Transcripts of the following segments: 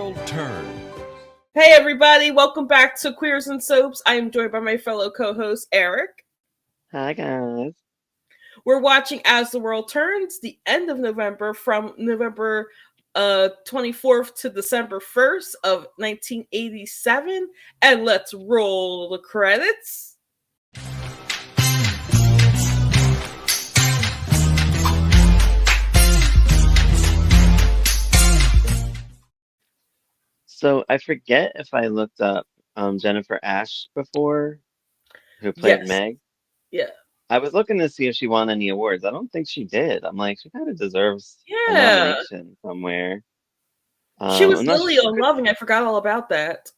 World Turns. Hey everybody, welcome back to Queers and Soaps. I am joined by my fellow co-host Eric. Hi guys. We're watching As the World Turns, the end of November, from November 24th to December 1st of 1987. And let's roll the credits. So I forget if I looked up Jennifer Ash before, who played Yes. Meg. Yeah. I was looking to see if she won any awards. I don't think she did. I'm like, she kind of deserves a Yeah. nomination somewhere. She was I'm not Lily sure. on Loving. I forgot all about that.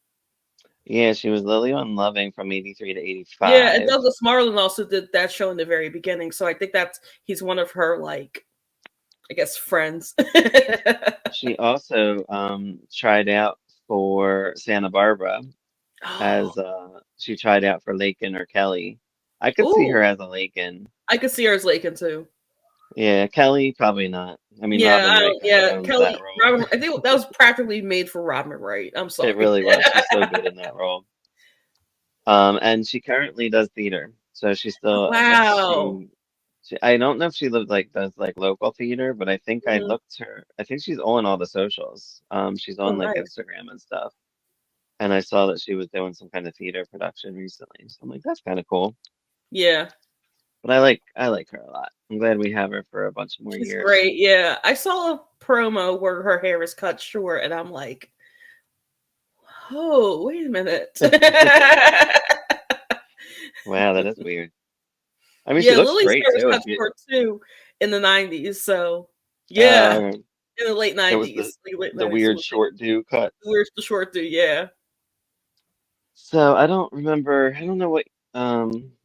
Yeah, she was Lily on Loving from 83 to Yeah, and 85. Douglas Marlin also did that show in the very beginning. So I think he's one of her, like, I guess, friends. She also tried out for Santa Barbara Oh, as she tried out for Lakin or Kelly. I could see her ooh, as a Lakin. I could see her as Lakin too. Yeah, Kelly probably not. I mean, Yeah, Robin I Wright don't. kind of Yeah, owns that Kelly. role. Robin. I think that was practically made for Robin Wright. I'm It sorry. really was. She's so good in that role. And she currently does theater. So she's still, I guess Wow. I don't know if she lives like does like local theater, but I think I Mhm. looked her. I think she's on all the socials. She's Oh, on like nice. Instagram and stuff. And I saw that she was doing some kind of theater production recently. So I'm like, that's kind of cool. Yeah, But I like her a lot. I'm glad we have her for a bunch more she's years. great. Yeah, I saw a promo where her hair is cut short, and I'm like, oh, wait a minute. Wow, that is weird. I mean, she Yeah, looks Lily's great hair was too. cut short too in the '90s. So yeah, Uh, in the late it was the '90s, late the '90s. weird short do cut. Where's the short dude? Yeah. So I don't remember. I don't know what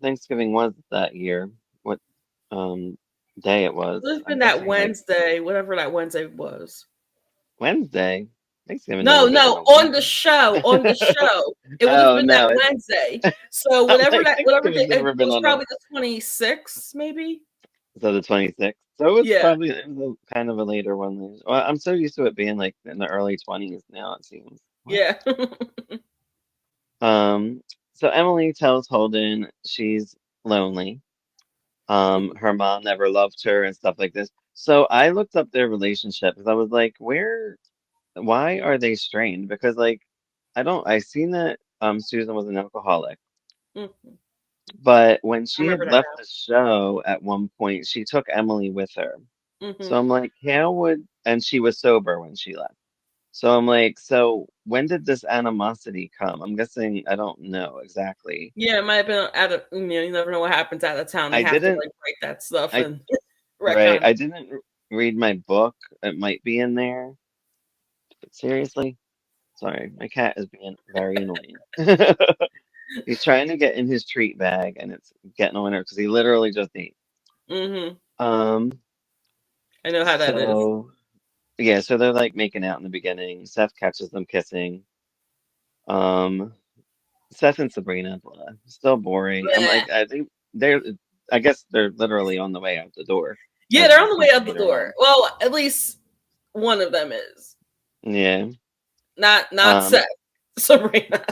Thanksgiving was that year. What um day it It was. would have I'm been that guessing like Wednesday, whatever that Wednesday was. Wednesday. Thanksgiving No, never been no, on a on the Wednesday. show, on the show. It would have Oh been that no, Wednesday. So I'm whatever like whatever day, Thanksgiving's it never been was on a probably the 26th, maybe. so the 26th. So it's Yeah, probably it was kind of a later one. Well, I'm so used to it being like in the early 20s now, it seems. What? yeah. Um, so Emily tells Holden she's lonely. Her mom never loved her and stuff like this. So I looked up their relationship because I was like, why are they strained? Because like, I seen that Susan was an alcoholic, Mhm. but when I she remember had that left the show at one point, she took Emily with her. now. So I'm like, and she was sober when she left. So I'm like, so when did this animosity come? I'm guessing, I don't know exactly. Yeah, it might have been out of, you never know what happens out of town. They I have to, didn't, like, write that stuff I, and right, retcon. I didn't read my book. It might be in there. But seriously? Sorry, my cat is being very annoying. He's trying to get in his treat bag and it's getting on her because he literally just ate. Hmm. Um, I know how that is. so yeah, so they're like making out in the beginning. Seth catches them kissing. Um, Seth and Sabrina, blah, still boring. I'm Bleh. like, I guess they're literally on the way out the door Yeah, as they're we on the see way out the later door. on. Well, at least one of them is. Yeah. Not Um, Seth. Sabrina.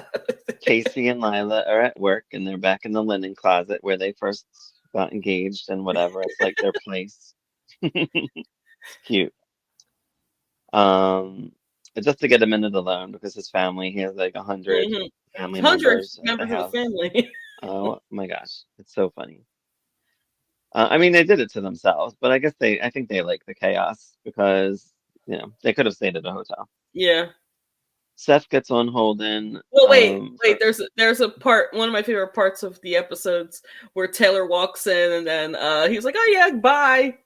Casey and Lila are at work and they're back in the linen closet where they first got engaged and whatever. It's like their place. It's cute. Um, just to get a minute alone because his family, he has like 100 Hmm. family 100 members at the members of the house. family. Oh my gosh, it's so funny. I mean, they did it to themselves, but I think they like the chaos because, they could have stayed at a hotel. Yeah. Seth gets on Holden, Well, wait. for, There's a part. One of my favorite parts of the episodes where Taylor walks in and then he's like, "Oh yeah, bye,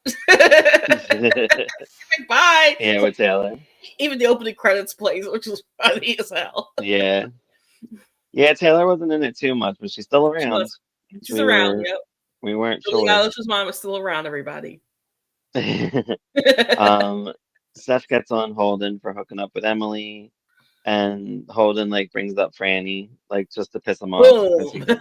bye." yeah, with Taylor. Even the opening credits plays, which is funny as hell. Yeah. Yeah, Taylor wasn't in it too much, but she's still She around. was. She's We around. were, Yep. we weren't Billie sure. Eilish's mom is still around. Everybody. Um, Seth gets on Holden for hooking up with Emily, and Holden like brings up Franny, like just to piss him off because Boom.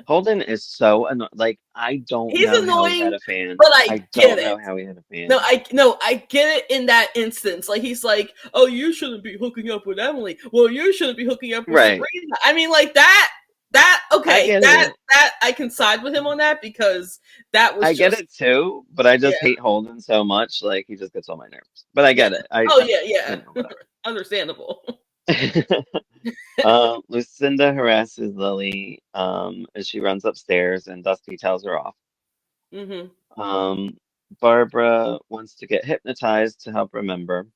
Holden is so like I don't He's know how he had annoying, a fan. but I I get don't it. know how he had a No, fan. I get it in that instance. Like he's like, "Oh, you shouldn't be hooking up with Emily. Well, you shouldn't be hooking up with Right. Sabrina." I mean, like that. I Okay, get it. that I can side with him on that because that was I get just it too, but I yeah, just hate Holden so much. Like he just gets on my nerves. But I yeah. get it. Oh yeah, yeah. Whatever. Understandable. Lucinda harasses Lily as she runs upstairs, and Dusty tells her off. Hmm. Um, Barbara wants to get hypnotized to help remember.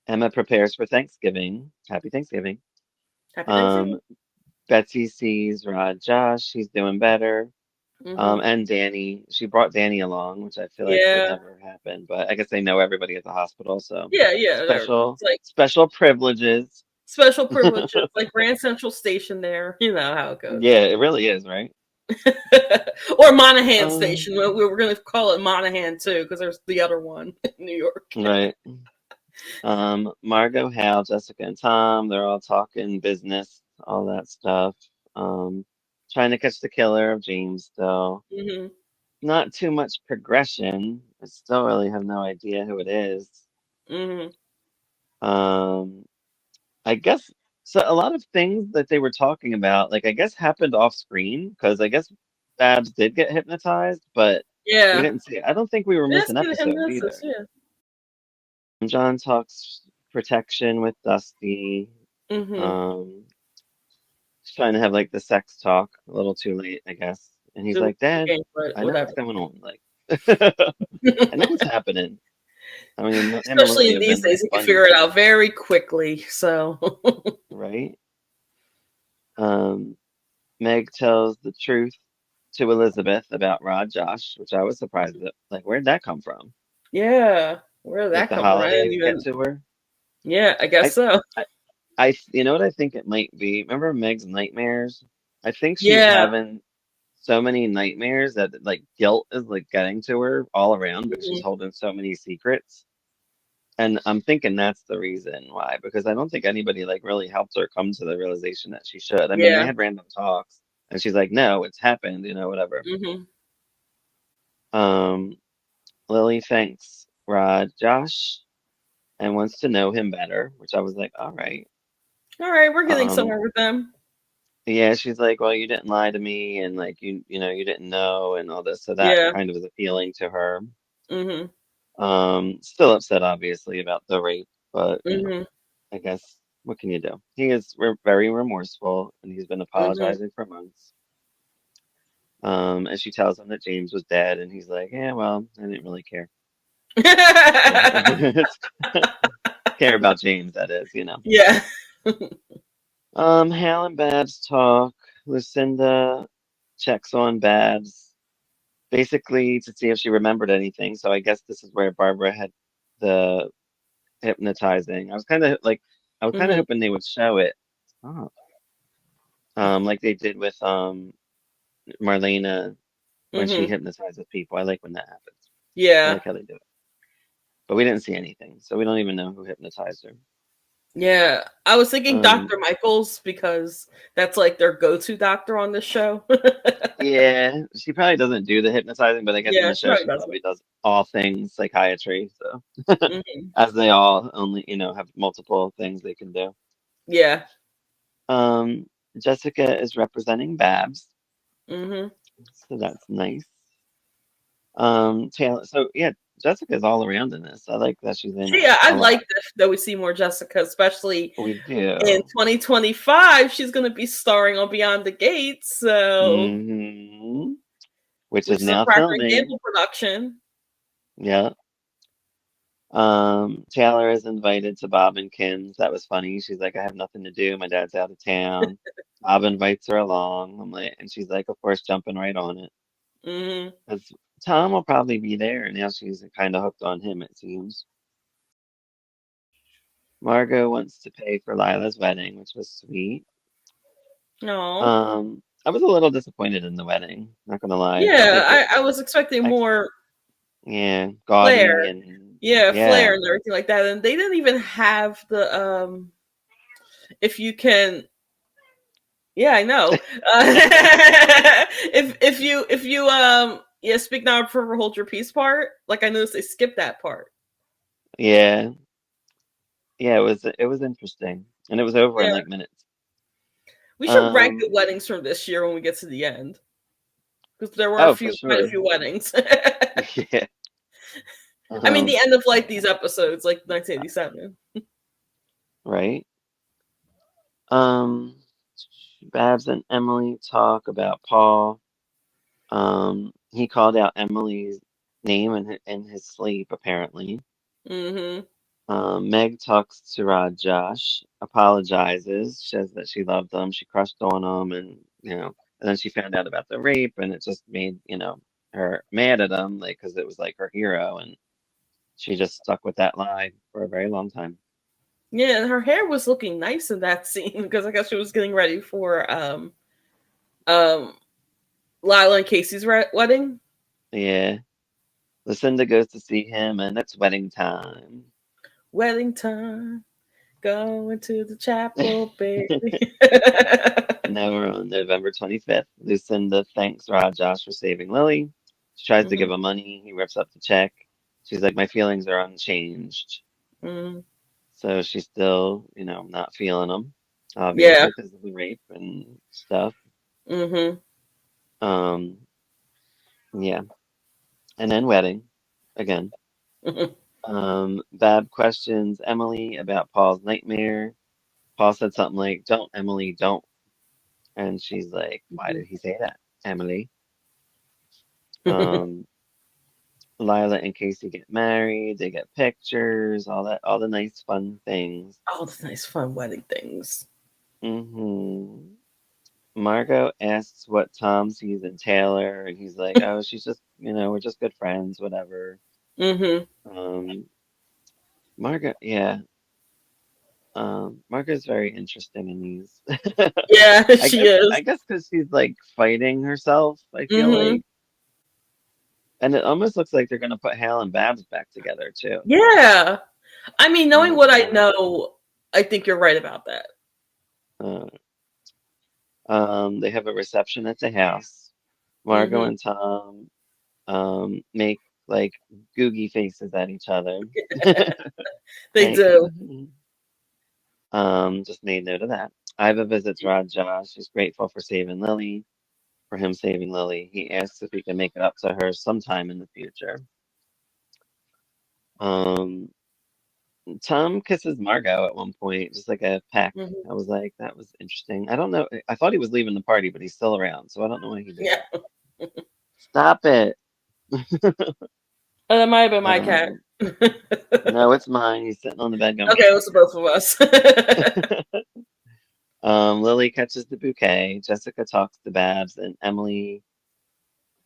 Emma prepares for Thanksgiving. Happy Thanksgiving. Happy Thanksgiving. Um, Betsy sees Rod Josh. He's doing better. Hmm. And Danny. She brought Danny along, which I feel like would Yeah, never happen, but I guess they know everybody at the hospital, so yeah, yeah. special It's like special privileges. special privileges, like Grand Central Station. There, you know how it goes. Yeah, it really is, right? Or Monahan Um, Station. We were going to call it Monahan too, because there's the other one in New York. right. Margot, Hal, Jessica, and Tom, they're all talking business, all that stuff. Um, Trying to catch the killer of James, though. Hmm. Not too much progression. I still really have no idea who it is. Hmm. Um, I guess so. A lot of things that they were talking about, like I guess, happened off screen because I guess Babs did get hypnotized, but we Yeah. didn't see. I don't think we were Let's missing get him episodes this. either. Yeah. John talks protection with Dusty. Hmm. Um, he's trying to have like the sex talk. A little too late, I guess. And he's To like, "Dad, game, but I know what's whatever. going on. Like, I know what's happening." I mean, him and Especially Lily in have these been like days, you can figure it bunnies, out very quickly. So. right? Um, Meg tells the truth to Elizabeth about Rod Josh, which I was surprised at. Like, where'd that come from? Yeah. Where did Like that the come from? I didn't holidays get even. to her. Yeah, I guess I, so. you know what I think it might be? Remember Meg's nightmares? I think she's Yeah. having so many nightmares that like guilt is like getting to her all around because she's Mhm. holding so many secrets. And I'm thinking that's the reason why, because I don't think anybody like really helped her come to the realization that she should. I mean, they Yeah. had random talks, and she's like, "No, it's happened," whatever. Hmm. Um, Lily thanks Rod Josh and wants to know him better, which I was like, all right. All right, we're getting Um, somewhere with them. yeah, she's like, well, you didn't lie to me, and like you didn't know, and all this, so that Yeah. kind of was appealing to her. Hmm. Still upset, obviously, about the rape, but Hmm. I guess what can you do? He is very remorseful, and he's been Hmm. apologizing for months. And she tells him that James was dead, and he's like, yeah, well, I didn't really care. So, care about James, that is. Yeah. Hal and Babs talk. Lucinda checks on Babs, basically to see if she remembered anything. So I guess this is where Barbara had the hypnotizing. I was kind of Hmm. hoping they would show it, oh, like they did with Marlena when she Hmm. hypnotizes people. I like when that happens. I Yeah. like how they do it. But we didn't see anything, so we don't even know who hypnotized her. Yeah. I was thinking Um, Dr. Michaels because that's like their go-to doctor on this show. Yeah, she probably doesn't do the hypnotizing, but I guess in Yeah, the she show probably she doesn't. probably does all things psychiatry. So, Hmm. as they all only, have multiple things they can do. Yeah. Um, Jessica is representing Babs, Hmm. so that's nice. Taylor, so yeah, Jessica's all around in this. I like that she's in it Yeah, I a like lot. that we see more Jessica, especially We in do. 2025. She's going to be starring on Beyond the Gates, so Hmm. Which is which is a now Procter and filming. Gamble production. Yeah. Taylor is invited to Bob and Kim's. That was funny. She's like, I have nothing to do. My dad's out of town. Bob invites her along. I'm like, and she's like, of course, jumping right on it. Hmm. 'Cause Tom will probably be there, and now she's kind of hooked on him, it seems. Margot wants to pay for Lila's wedding, which was sweet. No. I was a little disappointed in the wedding, not gonna lie. I Yeah, think it I was, was expecting I, more yeah, flair. gaudy and Yeah, flair yeah, and everything like that. And they didn't even have the if you can Yeah, I know. If you yeah, speak now or forever hold your peace part. Like I noticed they skipped that part. Yeah, yeah, it was interesting, and it was over in Yeah, like minutes. we should rank the Um, weddings from this year when we get to the end because there were a oh, for few, quite a sure. few weddings. Yeah. I mean, the end of Yeah, like these episodes, like 1987. right. Um, Babs and Emily talk about Paul. He called out Emily's name in his sleep, apparently. Mm-hmm. Meg talks to Josh, apologizes, says that she loved him, she crushed on him, and then she found out about the rape, and it just made, her mad at him, like, because it was like her hero, and she just stuck with that lie for a very long time. Yeah, and her hair was looking nice in that scene because I guess she was getting ready for um Lila and Casey's wedding. Yeah. Lucinda goes to see him, and it's wedding time. Wedding time, going to the chapel, baby. And now we're on November 25th. Lucinda thanks Josh for saving Lily. She tries to give Hmm. him money. He rips up the check. She's like, my feelings are unchanged. Hmm. So she's still, not feeling him, Yeah. obviously, because of the rape and stuff. Hmm. Um, yeah. And then wedding again. Bab questions Emily about Paul's nightmare. Paul said something like, don't, Emily, don't. And she's like, why did he say that, Emily? Um, Lila and Casey get married, they get pictures, all the nice fun things. All the nice, fun wedding things. Margot asks what Tom sees in Taylor, and he's like, "Oh, she's just, we're just good friends, whatever." Hmm. Um, Margot, yeah, Margot's very interesting in these. Yeah, I she guess, is. I guess, because she's like fighting herself. I feel Hmm. like, and it almost looks like they're gonna put Hal and Babs back together too. Yeah. I mean, I'm knowing not what I sure. know, I think you're right about that. Uh, they have a reception at the house. Margot Hmm. and Tom make like googie faces at each other. They Like, do. just made note of that. Iva visits Rod Josh. She's grateful for saving Lily, for him saving Lily. He asks if he can make it up to her sometime in the future. Um, Tom kisses Margot at one point, just like a peck. Hmm. I was like, that was interesting. I don't know. I thought he was leaving the party, but he's still around, so I don't know why he did Yeah. that. Stop it. That might have been my cat. Um, Okay, no, it's mine. He's sitting on the bed going it meow. was the both of us. Lily catches the bouquet. Jessica talks to Babs, and Emily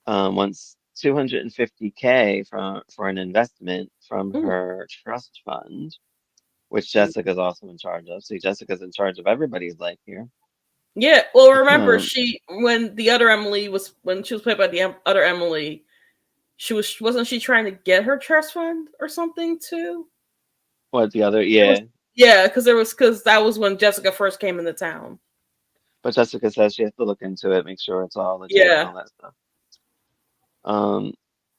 wants 250K for an investment from Mm. her trust fund, which Jessica's also in charge of. See, Jessica's in charge of everybody's life here. Yeah, well, remember Um, she when the other Emily was when she was played by the other Emily, she wasn't she trying to get her trust fund or something too? what the other? It was Yeah, yeah, because that was when Jessica first came into town. but Jessica says she has to look into it, make sure it's all legit and Yeah, all that stuff. Um,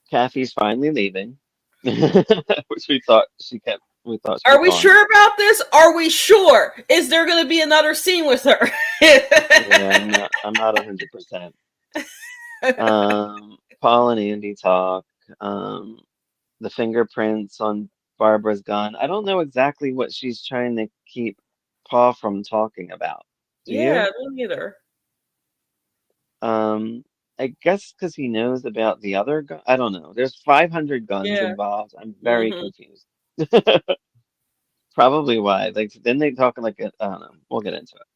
Kathy's finally leaving, which we thought she was are we gone. sure about this? Are we sure? Is there going to be another scene with her? Yeah, I'm not 100%. Paul and Andy talk. Um, the fingerprints on Barbara's gun. I don't know exactly what she's trying to keep Paul from talking about. Do Yeah, you? me neither. Um, I guess because he knows about the other gun. I don't know. There's 500 guns Yeah. involved. I'm very Hmm. confused. Probably why. Like, then they talk like I don't know. We'll get into it.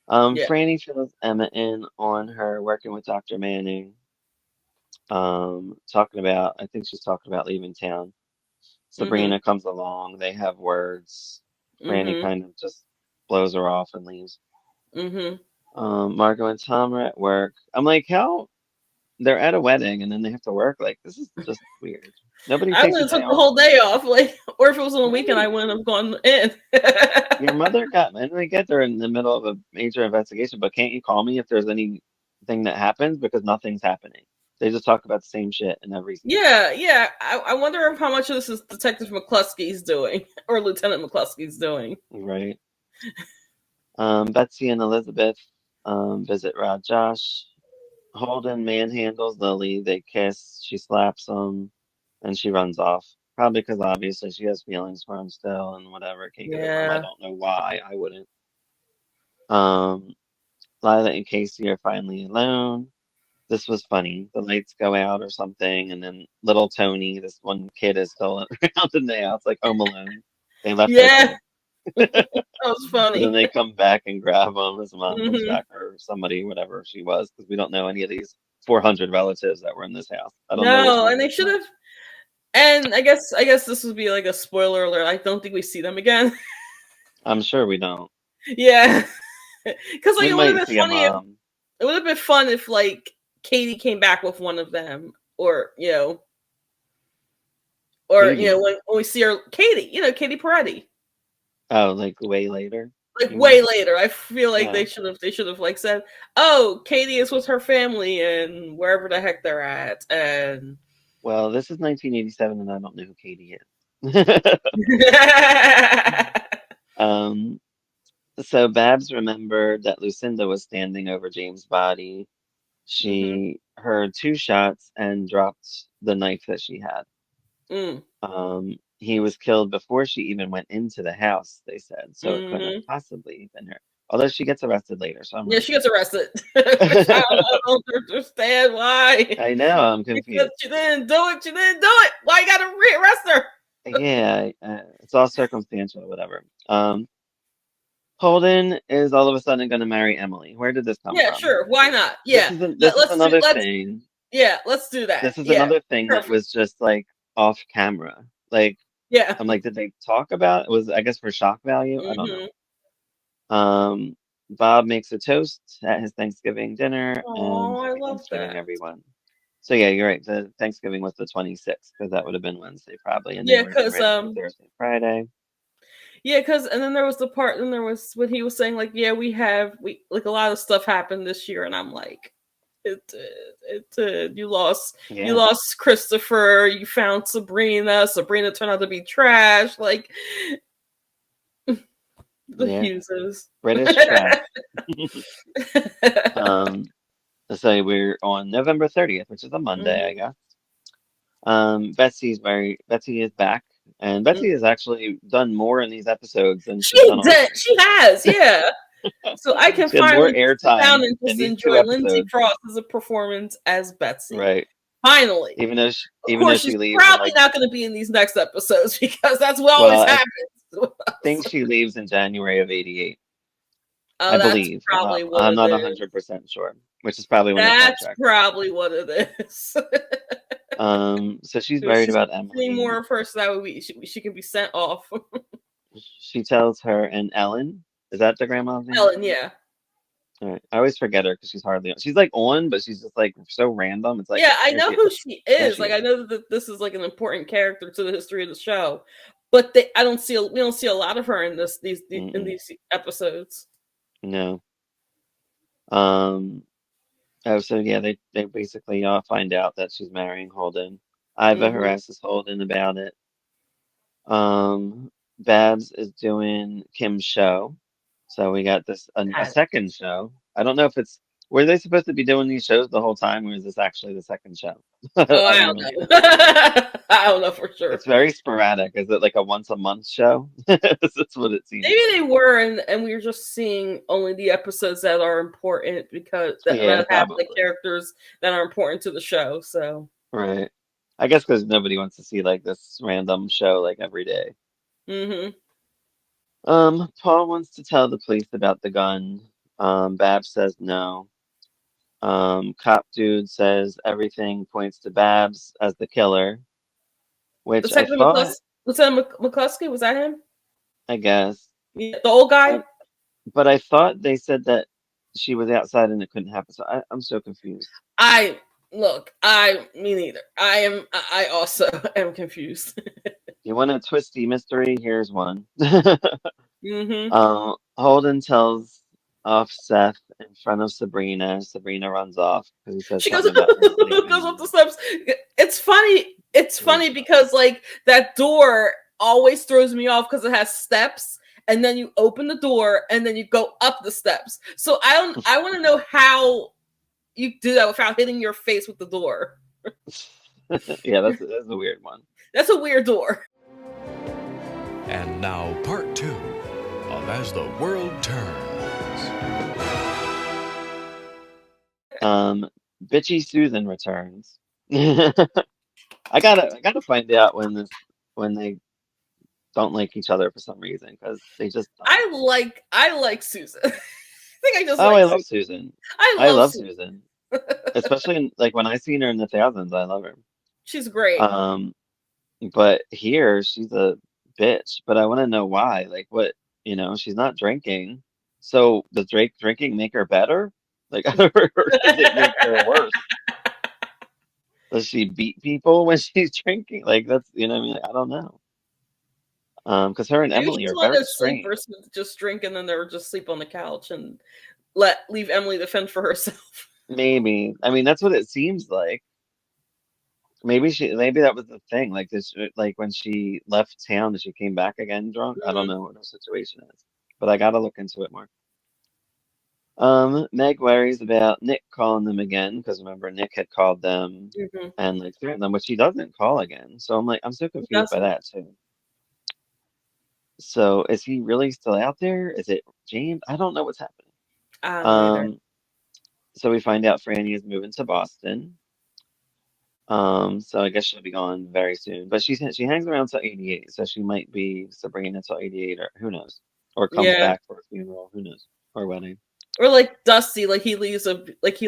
Yeah. Franny fills Emma in on her working with Dr. Manning. Talking about, I think she's talking about leaving town. Hmm. Sabrina comes along. They have words. Franny Hmm. kind of just blows her off and leaves. Hmm. Margot and Tom are at work. I'm like, how? they're at a wedding and then they have to work. Like, this is just weird. Nobody I takes would a have day took the off. whole day off, like, or if it was on the weekend, I Right. wouldn't have gone in. Your mother got, and I get they're in the middle of a major investigation, but can't you call me if there's anything that happens? Because nothing's happening. They just talk about the same shit in every season. Yeah, yeah. I wonder if how much of this is Detective McCluskey's doing or Lieutenant McCluskey's doing. Right. Betsy and Elizabeth visit Rod Josh. Holden manhandles Lily. They kiss. She slaps him, and she runs off. Probably because obviously she has feelings for him still, and whatever. Can't get over him. I Yeah, don't know why. I wouldn't. Um, Lila and Casey are finally alone. This was funny. The lights go out or something, and then little Tony, this one kid, is still around in the house, like Home Alone. They left their yeah. kid. That was And then funny. they come back and grab him. His mom comes Hmm. back, or somebody, whatever she was, because we don't know any of these 400 relatives that were in this house. I don't know which No, one and they was should which. have. And I guess this would be like a spoiler alert. I don't think we see them again. I'm sure we don't. Yeah, because like We it would have might been see a funny if mom. it would have been fun if like Katie came back with one of them, or Katie. when we see her, Katie, Katie Peretti. Oh, like way later, Like you way mean? later. I feel like they Oh, should have like said, "Oh, Katie is with her family and wherever the heck they're at." And well, this is 1987, and I don't know who Katie is. um, so Babs remembered that Lucinda was standing over James' body. hmm. She heard two shots and dropped the knife that she had. Mm, He was killed before she even went into the house, they said, so it couldn't have hmm. possibly been her. Although she gets arrested later, so I'm Yeah, not she sure. gets arrested, which I don't understand why. I know, I'm Because confused. she didn't do it. She didn't do it. Why you gotta arrest her? Yeah, it's all circumstantial, whatever. Holden is all of a sudden going to marry Emily. Where did this come Yeah, from? sure. Why not? Yeah. This is Let's do. another Let's. thing. Yeah. Let's do that. This is Yeah. another thing that Perfect. was just like off camera. Like Yeah. I'm like, did they talk about it? Was I guess for shock value? I don't know. Hmm. Bob makes a toast at his Thanksgiving dinner Oh, and I happy love Thanksgiving, that. everyone. So yeah, you're right. The Thanksgiving was the 26th because that would have been Wednesday probably, and they Yeah, were getting because ready for Thursday, Friday. yeah, because and then there was the part, and there was when he was saying like, yeah, we like a lot of stuff happened this year, and I'm like, it did, it did. You Yeah, lost Christopher, you found Sabrina. Sabrina turned out to be trash. Like the yeah. Hughes's. British trash. Um, so we're on November 30th, which is a Monday, I Mhm, guess. Betsy is back, and Betsy mhm. has actually done more in these episodes than she's She done on did. other She shows. has, yeah. So I can She had more finally just sit down airtime and in just these two enjoy Lindsay episodes, Frost's performance as Betsy. right? Finally. Of Even though course, she she's leaves in probably like, not going to be in these next episodes because that's what always well, I happens to think us. she leaves in January of '88. Oh, I that's believe. probably what I'm it not is. 100% sure, which is probably when her That's contract ends. probably what it is. So she's Because worried she's about seeing more Emily. of her, so that way she can be sent off. She tells her and Ellen, is that the grandma's name? Ellen, yeah. All right. I always forget her because she's hardly on. She's like on, but she's just like so random. It's like, Yeah, I there know she who is. she There is. she Like, I is. know that this is like an important character to the history of the show, but we don't see a lot of her in in Mm-mm. these episodes. No. Um. Oh, so yeah, they basically find out that she's marrying Holden. Iva Hmm. harasses Holden about it. Um. Babs is doing Kim's show, so we got a second show. I don't know if it's were they supposed to be doing these shows the whole time, or is this actually the second show? Oh, I I don't don't really know. know. I don't know for sure. It's very sporadic. Is it like a once a month show? That's what it seems Maybe like. they were, and we were just seeing only the episodes that are important because Yeah, that have the probably. characters that are important to the show. So, Right. I guess because nobody wants to see like this random show like every day. hmm. Paul wants to tell the police about the gun. Babs says no. Cop dude says everything points to Babs as the killer, which I Detective thought, McCluskey, was that him? I guess, Yeah, the old guy. but but I thought they said that she was outside and it couldn't happen. So I'm so confused. I Look, me neither. I also am confused. You want a twisty mystery? Here's one. Hmm. Holden tells off Seth in front of Sabrina. Sabrina runs off because he says She goes something about her goes up sleeping. the steps. It's funny. It's Yeah. funny because like that door always throws me off because it has steps, and then you open the door and then you go up the steps. So I want to know how you do that without hitting your face with the door. Yeah, that's a weird one. That's a weird door. And now, part two of As the World Turns. Bitchy Susan returns. I gotta find out when they don't like each other for some reason because they just don't. I like Susan. I think I just Oh, like I love Susan. Susan. I I love love Susan. Susan, especially like when I seen her in the thousands. I love her. She's great. Um, but here she's a bitch. But I want to know why. Like, what? She's not drinking. So does drinking make her better? Like, or does it make her worse? Does she beat people when she's drinking? Like, that's what I mean. Like, I don't know. Because her and Maybe Emily she's are one of very those strange. sleepers who just drink and then they'll just sleep on the couch and leave Emily to fend for herself. Maybe. I mean, that's what it seems like. Maybe that was the thing. Like this, like when she left town and she came back again drunk. I don't Hmm. know what her situation is, but I gotta look into it more. Meg worries about Nick calling them again because remember Nick had called them Hmm. and like threatened them, which he doesn't call again. So I'm so He confused by doesn't. that too. So is he really still out there? Is it James? I don't know what's happening. I don't know either. Um, so we find out Franny is moving to Boston. So I guess she'll be gone very soon. But she hangs around till 88, so she might be Sabrina till 88, or who knows? Or comes Yeah. back for a funeral, who knows? Or wedding. Or like Dusty, like he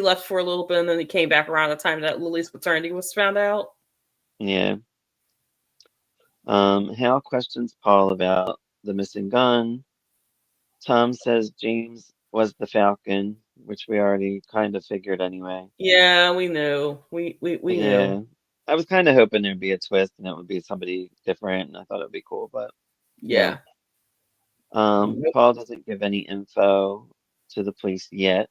left for a little bit and then he came back around the time that Lily's paternity was found out. Yeah. Hal questions Paul about the missing gun. Tom says James was the Falcon, which we already kind of figured anyway. Yeah, we knew. We knew. Yeah. I was kind of hoping there'd be a twist and it would be somebody different, and I thought it'd be cool, but no. Yeah. Paul doesn't give any info to the police yet.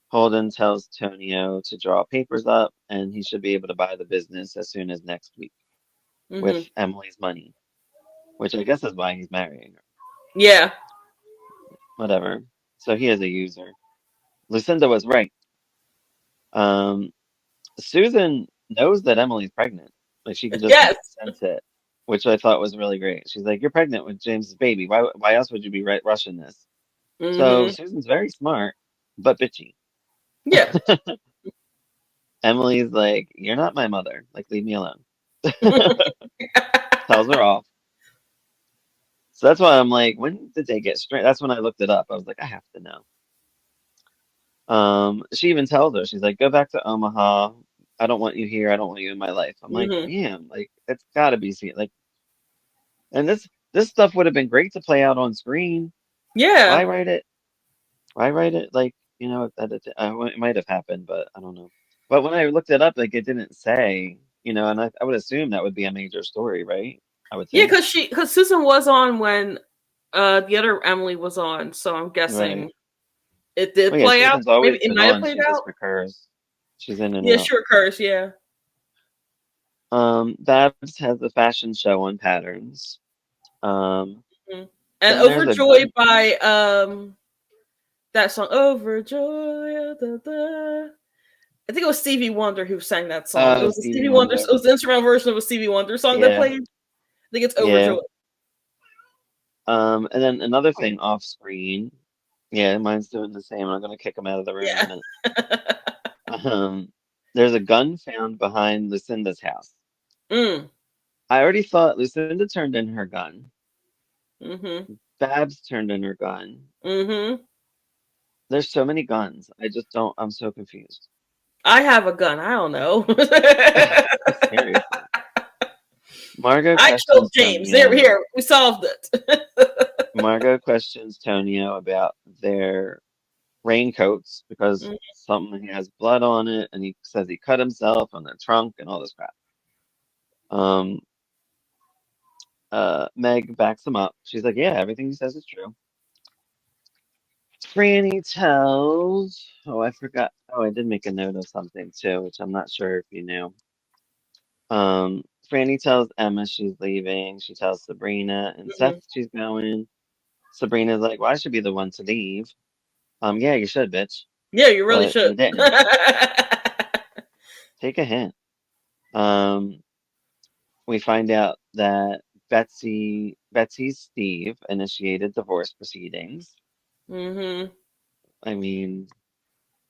Holden tells Tonio to draw papers up, and he should be able to buy the business as soon as next week Hmm. with Emily's money, which I guess is why he's marrying her. Yeah. Whatever. So he is a user. Lucinda was right. Um, Susan knows that Emily's pregnant. Like she could just Yes. sense it, which I thought was really great. She's like, "You're pregnant with James's baby. Why else would you be rushing this?" So Hmm. Susan's very smart, but bitchy. Yeah. Emily's like, "You're not my mother. Like, leave me alone." Tells her off. So that's why I'm like, when did they get straight? That's when I looked it up. I was like, I have to know. She even tells her, she's like, go back to Omaha. I don't want you here. I don't want you in my life. I'm like, Hmm. damn, like it's gotta be seen. Like, and this stuff would have been great to play out on screen. Why Yeah. write it? Why write it like, it might have happened, but I don't know. But when I looked it up, like it didn't say, and I would assume that would be a major story, right? I would Yeah, think. because Susan was on when the other Emily was on, so I'm Right. guessing it did Well, yeah, play out. Susan's Maybe always it been might have on. played She just out. recurs. She's in and Yeah, out. she recurs. Yeah. Babs has the fashion show on Patterns. Um, Mhm. And then there's a Overjoyed gun. by that song Overjoyed. Da, da. I think it was Stevie Wonder who sang that song. It Oh, was a Stevie Stevie Wonder. It Wonder. was the instrumental version of a Stevie Wonder song that Yeah, played. I think it's yeah. Overjoyed. And then another thing off screen. Yeah, mine's doing the same. I'm gonna kick him out of the room in a Yeah. minute. Um, there's a gun found behind Lucinda's house. Mm. I already thought Lucinda turned in her gun. Mm-hmm. Babs turned in her gun. Mm-hmm. There's so many guns. I just don't. I'm so confused. I have a gun. I don't know. Seriously. Margot I killed questions James. There, Tonio. here, we solved it. Margot questions Tonio about their raincoats because Mhm. something has blood on it, and he says he cut himself on the trunk and all this crap. Um, Meg backs him up. She's like, "Yeah, everything he says is true." Franny tells. Oh, I forgot. Oh, I did make a note of something too, which I'm not sure if you knew. Franny tells Emma she's leaving. She tells Sabrina and Seth Mhm. she's going. Sabrina's like, "Well, I should be the one to leave." Yeah, you should, bitch, Yeah, you really but should. you didn't. Take a hint. Um, we find out that Betsy's Steve initiated divorce proceedings. hmm I mean,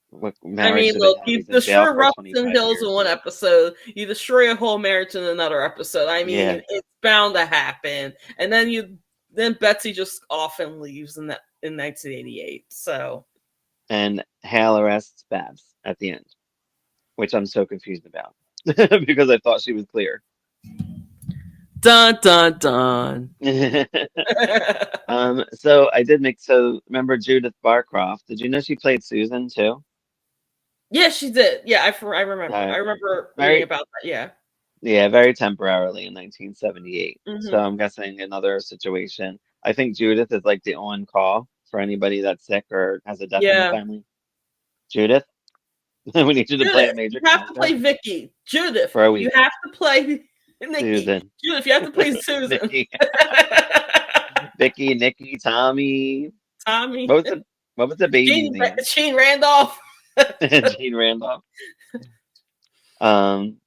what I marriage mean, do they look, have? you He's in jail destroy for Ruston 25 Hills in one years. episode, you destroy a whole marriage in another episode. I Yeah, mean, it's bound to happen. And then Betsy just off and leaves in 1988. So and Hal arrests Babs at the end, which I'm so confused about because I thought she was clear. dun dun dun. So I did make so remember Judith Barcroft? Did you know she played Susan too? Yeah, she did. Yeah, I remember. I Uh, remember reading very about that. Yeah. Yeah, very temporarily in 1978. So hmm I'm guessing another situation. I think Judith is like the on call for anybody that's sick or has a death in the Yeah. family. Judith, we need you to play a Judith, major you have to character play Vicky. Judith, for a you week. have to play Nikki. Susan, Judith, you have to play Susan. Nikki, Vicky, Nikki, Tommy. Tommy. What was the baby's name? Gene Randolph. Gene Randolph. Um,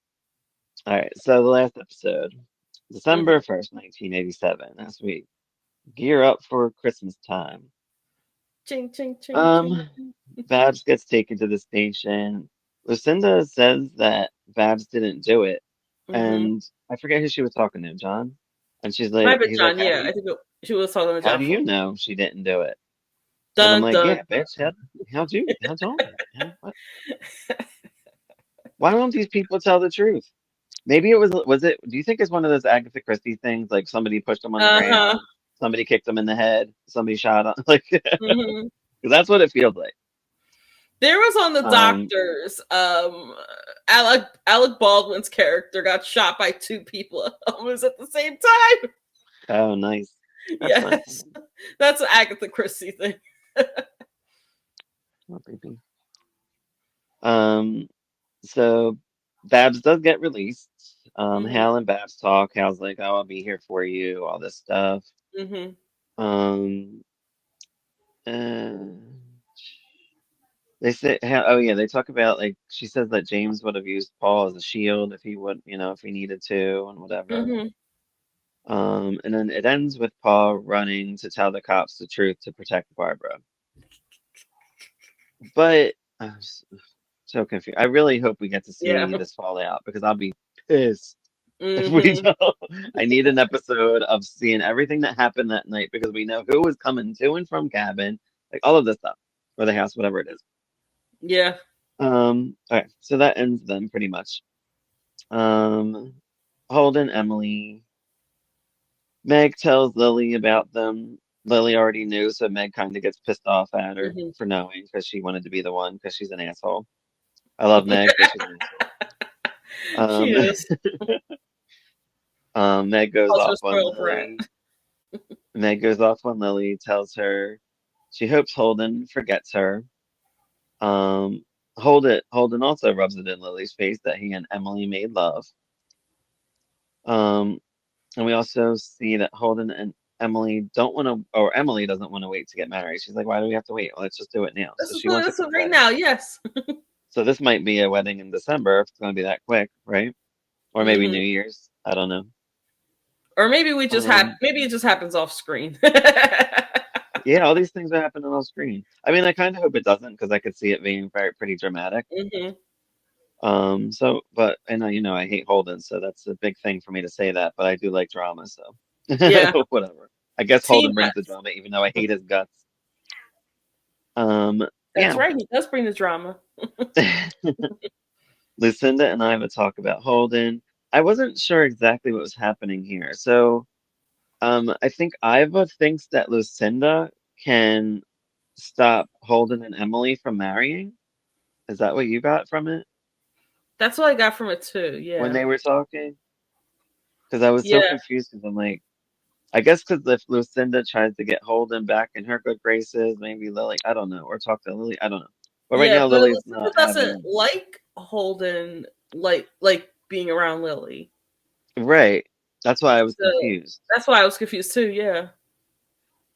all right, so the last episode, hmm December 1st, 1987, as we gear up for Christmas time. Ching, ching, ching, ching. Um, Babs gets taken to the station. Lucinda says that Babs didn't do it, hmm and I forget who she was talking to, John. And Might be he's like, John. Yeah, I think she was talking to how John do for you know she didn't do it? And I'm dun like, dun. yeah, bitch, how don't you? What? Why don't these people tell the truth? Maybe was it? Do you think it's one of those Agatha Christie things, like somebody pushed them on the Uh huh. ground, somebody kicked them in the head, somebody shot them, like, because hmm that's what it feels like. There was on the Um, doctors. Alec Baldwin's character got shot by two people almost at the same time. oh, nice. That's nice. Yes, that's an Agatha Christie thing. Oh, baby. Um, so Babs does get released. hmm Hal and Babs talk. Hal's like, "Oh, I'll be here for you," all this stuff. hmm Um, and they say, oh yeah, they talk about like she says that James would have used Paul as a shield if he would, if he needed to and whatever. hmm And then it ends with Paul running to tell the cops the truth to protect Barbara. But I'm so confused. I really hope we get to Yeah. see this fallout because I'll be pissed if we hmm don't. I need an episode of seeing everything that happened that night because we know who was coming to and from cabin, like all of this stuff, or the house, whatever it is. Yeah. All right, so that ends them pretty much. Um, Holden, Emily, Meg tells Lily about them. Lily already knew, so Meg kind of gets pissed off at her hmm for knowing because she wanted to be the one because she's an asshole. I love Meg, but she's an asshole. She Um, is Meg goes also a off on spoiled brat. Lily. Meg goes off on Lily, tells her she hopes Holden forgets her. Um, Holden also rubs it in Lily's face that he and Emily made love. Um, and we also see that Holden and Emily don't want to, or Emily doesn't want to wait to get married. She's like, why do we have to wait? Let's just do it now. This So is she wants it this to is be right ready. now. Yes. So this might be a wedding in December if it's going to be that quick, right? Or maybe hmm New Year's. I don't know. Or maybe we just have. Um, Maybe it just happens off screen. yeah, all these things are happening on screen. I mean, I kind of hope it doesn't because I could see it being pretty dramatic. hmm But I know, I hate Holden, so that's a big thing for me to say that, but I do like drama, so Yeah. whatever. I guess Team Holden brings the nuts. drama, even though I hate his guts. That's Yeah. right. He does bring the drama. Lucinda and I have a talk about Holden. I wasn't sure exactly what was happening here. So, I think Iva thinks that Lucinda can stop Holden and Emily from marrying? Is that what you got from it That's what I got from it too. when Yeah. they were talking? Because I was so Yeah. confused because I'm like, I guess because if Lucinda tries to get Holden back in her good graces, maybe Lily, I don't know, or talk to Lily, I don't know. But right Yeah, now, but Lily's Lucinda not doesn't having, like Holden like being around Lily. right. That's why I was So confused. that's why I was confused too. Yeah.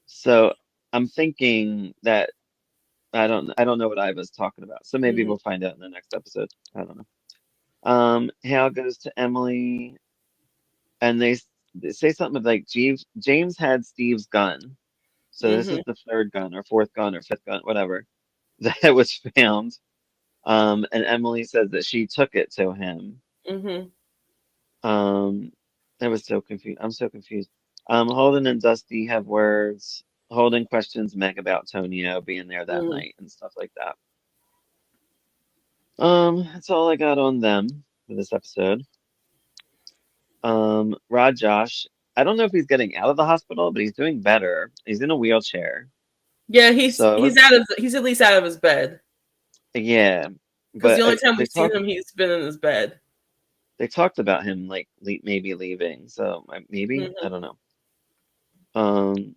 So I'm thinking that I don't know what I was talking about. So maybe Hmm. we'll find out in the next episode. I don't know. Hal goes to Emily and they say something like James had Steve's gun. So this Hmm. is the third gun or fourth gun or fifth gun, whatever, that was found. And Emily says that she took it to him. Hmm. Um, I was so confused. I'm so confused. Holden and Dusty have words. Holden questions Meg about Tonio being there that Hmm. night and stuff like that. That's all I got on them for this episode. Rod Josh, I don't know if he's getting out of the hospital, but he's doing better. He's in a wheelchair. Yeah, So it was, he's at least out of his bed. yeah, Because the but only time they we've seen talked him, he's been in his bed. they talked about him like maybe leaving. So maybe I Hmm. don't know. Um,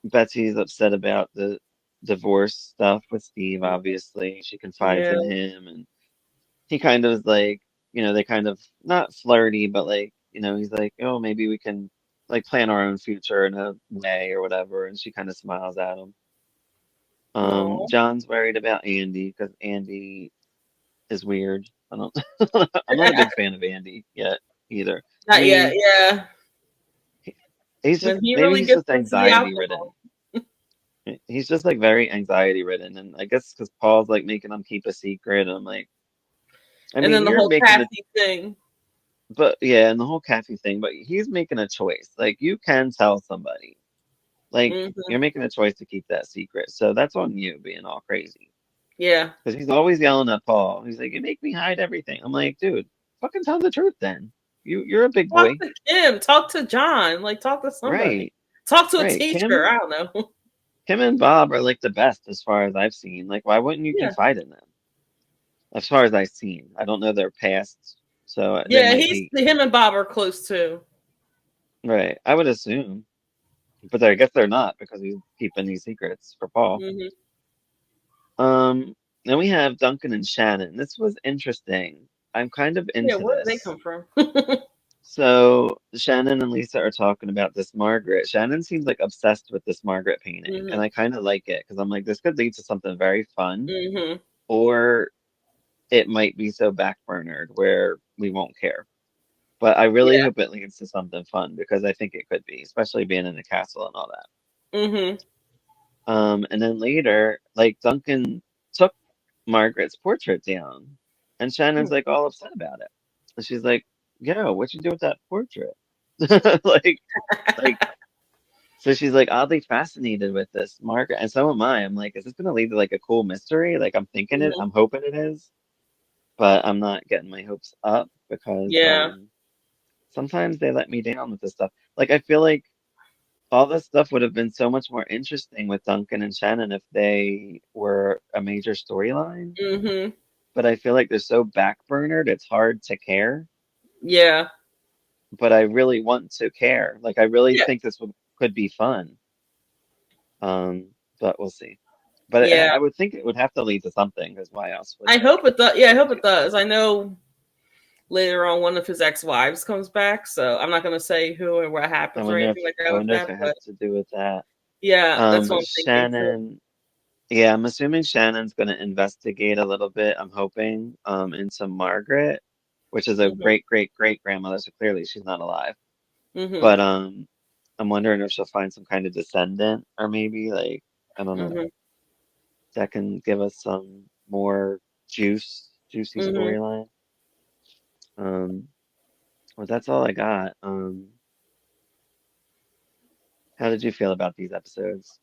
Betsy's upset about the divorce stuff with Steve, obviously. She confides Yeah. in him and he kind of is like, they kind of not flirty, but like, he's like, oh, maybe we can like plan our own future in a way or whatever. And she kind of smiles at him. No. John's worried about Andy because Andy is weird. I don't, I'm not a big fan of Andy yet either. I Not yet. mean, Yeah. he- he's just When he maybe really he's gets just into the anxiety ridden. alcohol. He's just like very anxiety ridden, and I guess because Paul's like making him keep a secret. And I'm like, I And mean, then the you're whole making a Kathy thing. but yeah, and the whole Kathy thing, but he's making a choice. Like you can tell somebody. Like Hmm. you're making a choice to keep that secret. So that's on you being all crazy. Yeah. Because he's always yelling at Paul. He's like, you make me hide everything. I'm like, dude, fucking tell the truth then. You're a big Talk boy. to Kim. Talk to John. Like, talk to somebody. Right. Talk to a Right. teacher. I don't know. Kim and Bob are like the best as far as I've seen. Like, why wouldn't you Yeah. confide in them? As far as I've seen. I don't know their past, so they Yeah. might be Him and Bob are close too. right. I would assume. But I guess they're not because he's keeping these secrets for Paul. Hmm. Then we have Duncan and Shannon. This was interesting. I'm kind of Yeah. into Where did they this. come from? So Shannon and Lisa are talking about this Margaret. Shannon seems like obsessed with this Margaret painting, and Hmm. I kind of like it because I'm like, this could lead to something very fun, Hmm. or it might be so backburnered where we won't care. But I really Yeah. hope it leads to something fun because I think it could be, especially being in the castle and all that. Hmm. And then later, like Duncan took Margaret's portrait down, and Shannon's like all upset about it. And she's like, "Yo, what'd you do with that portrait?" Like, like, so she's like oddly fascinated with this Margaret, and so am I. I'm like, is this gonna lead to like a cool mystery? Like, Hmm. I'm hoping it is, but I'm not getting my hopes up because Yeah. sometimes they let me down with this stuff. Like, I feel like all this stuff would have been so much more interesting with Duncan and Shannon if they were a major storyline. Hmm. But I feel like they're so backburnered, it's hard to care. Yeah. But I really want to care. Like I really Yeah. think could be fun. But we'll see. But Yeah. I would think it would have to lead to something, because why else would I hope it does. Yeah, I they hope do it does. I know later on one of his ex-wives comes back, so I'm not going to say who or what happens or anything like I that with wonder if that. it has But to do with that. yeah, that's what I'm thinking too. Shannon, yeah, I'm assuming Shannon's going to investigate a little bit. I'm hoping into Margaret, which is a Hmm. great great great grandmother. So clearly she's not alive. Hmm. But I'm wondering if she'll find some kind of descendant, or maybe like I don't know, Hmm. that can give us some more juicy Hmm. storyline. Um, well, that's all I got. How did you feel about these episodes?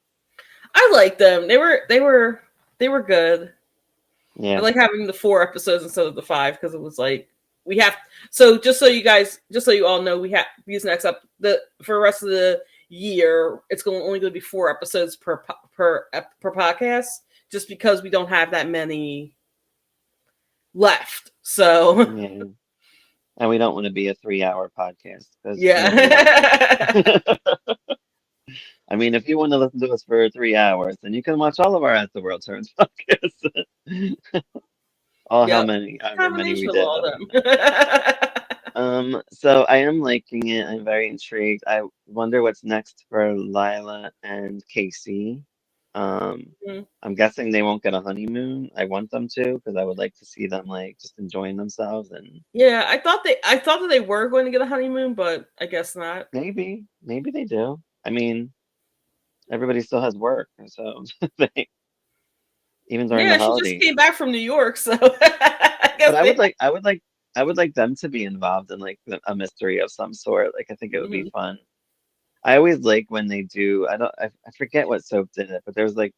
I like them. They were good. I Yeah, like having the 4 episodes instead of the 5 because it was like we have. So just so you all know, we have these next up the for the rest of the year, it's only going to be 4 episodes per podcast, just because we don't have that many left. So Yeah. And we don't want to be a 3-hour podcast because nobody wants yeah. that. I mean, if you want to listen to us for 3 hours, then you can watch all of our As the World Turns podcasts. All Yep. however many we Combination of did, all I of don't know. So I am liking it. I'm very intrigued. I wonder what's next for Lila and Casey. them. I'm guessing they won't get a honeymoon. I want them to because I would like to see them like just enjoying themselves and Yeah, I thought that they were going to get a honeymoon, but I guess not. maybe they do. I mean, everybody still has work, so they, even during the Yeah, she just holidays. came back from New York, so I But guess they. I would like them to be involved in like a mystery of some sort. Like I think it would be Mhm. fun. I always like when they do. I forget what soap did it, but there was like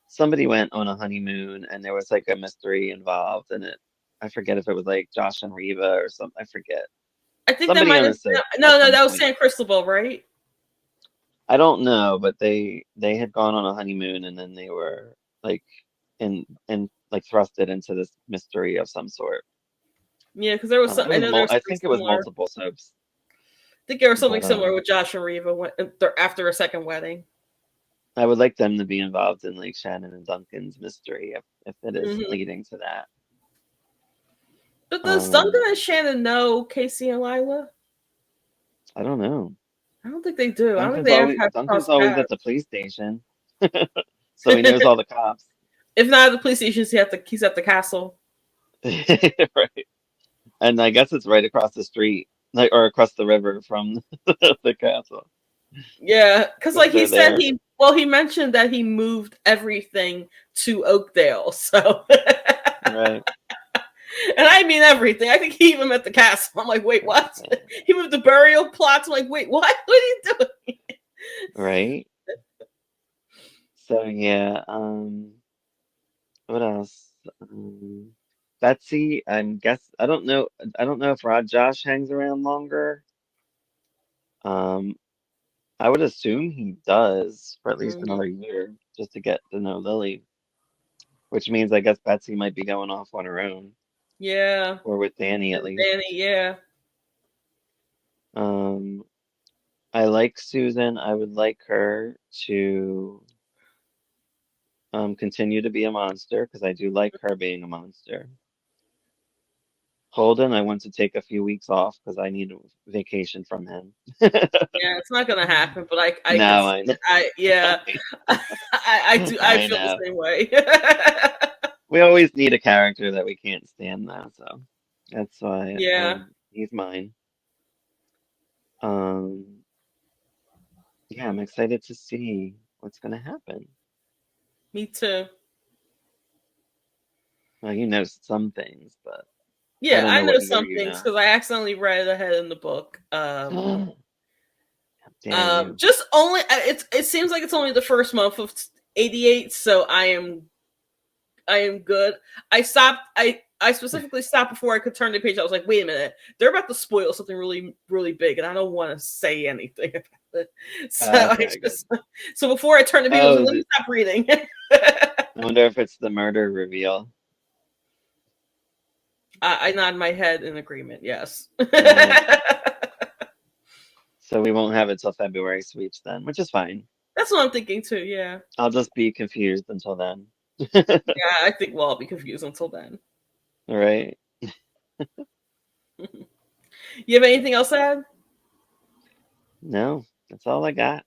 somebody went on a honeymoon and there was like a mystery involved in it. I forget if it was like Josh and Reva or something. I forget. I think that Somebody might on have. a soap at No, some that was point. San Cristobal, right? I don't know, but they had gone on a honeymoon and then they were like in like thrusted into this mystery of some sort. Yeah, because there was some. It I was know there was I something think it was similar. multiple soaps, I think there was something but similar with Josh and Reva after a second wedding. I would like them to be involved in like Shannon and Duncan's mystery if it is Hmm. leading to that. But does Duncan Um, and Shannon know Casey and Lila? I don't know. I don't think they do. I don't think they ever have Duncan's crossed always at the paths. police station, so he knows all the cops. If not at the police station, he's at the castle. Right. And I guess it's right across the street, like or across the river from the castle, Yeah, because if like he they're said, there. he mentioned that he moved everything to Oakdale. So, Right. and I mean everything. I think he even met the castle. I'm like, wait, what? He moved the burial plots. I'm like, wait, what? What are you doing? Right. So yeah, what else? Betsy, I don't know if Rod Josh hangs around longer. Um, I would assume he does for at least Mhm. another year just to get to know Lily, which means I guess Betsy might be going off on her own Yeah, or with Danny at least. Danny. Yeah, Um, I like Susan. I would like her to continue to be a monster because I do like her being a monster. Holden, I want to take a few weeks off because I need a vacation from him. yeah. It's not gonna happen, but I can. No, I know. Yeah, I do. I I feel the know. same way. We always need a character that we can't stand now, so that's why Yeah, he's mine. Um, yeah, I'm excited to see what's gonna happen. me too. Well, you know some things, but I Yeah, don't I know know what year some you things know. because I accidentally read ahead in the book. How dare you? Just only it seems like it's only the first month of 88, so I am good. I specifically stopped before I could turn the page. I was like, wait a minute, they're about to spoil something really really big, and I don't want to say anything about it. So Okay, good. so before I turned the page, I was Oh, like, is let me it? stop reading. I wonder if it's the murder reveal. I nod my head in agreement. Yes. All right. So we won't have it till February sweeps then, which is fine. That's what I'm thinking too. Yeah. I'll just be confused until then. Yeah, I think we'll all be confused until then. All right. You have anything else to add? No, that's all I got.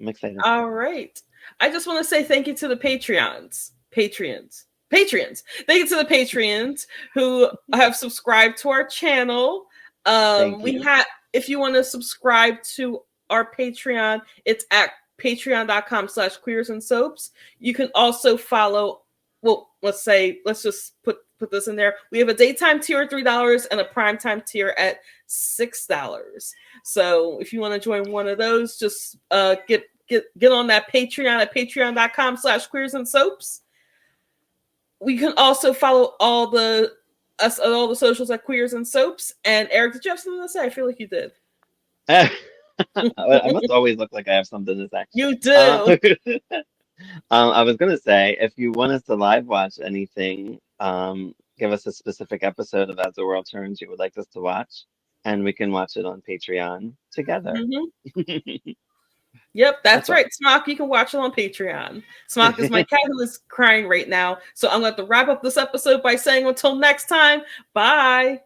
I'm excited. All right. I just want to say thank you to the Patreons. Thank you to the Patreons who have subscribed to our channel. Thank We you. have, if you want to subscribe to our Patreon, it's at patreon.com/queers and soaps. You can also follow, well, let's just put this in there. We have a daytime tier at $3 and a primetime tier at $6. So if you want to join one of those, just get on that Patreon at patreon.com/queers and soaps. We can also follow us on all the socials at Queers and Soaps. And Eric, did you have something to say? I feel like you did. I must always look like I have something to say. You Uh, do. I was gonna say, if you want us to live watch anything, give us a specific episode of As the World Turns you would like us to watch, and we can watch it on Patreon together. Mhm. Yep, That's that's all. right. Smock, you can watch it on Patreon. Smock is my cat who is crying right now. So I'm going to wrap up this episode by saying until next time, bye.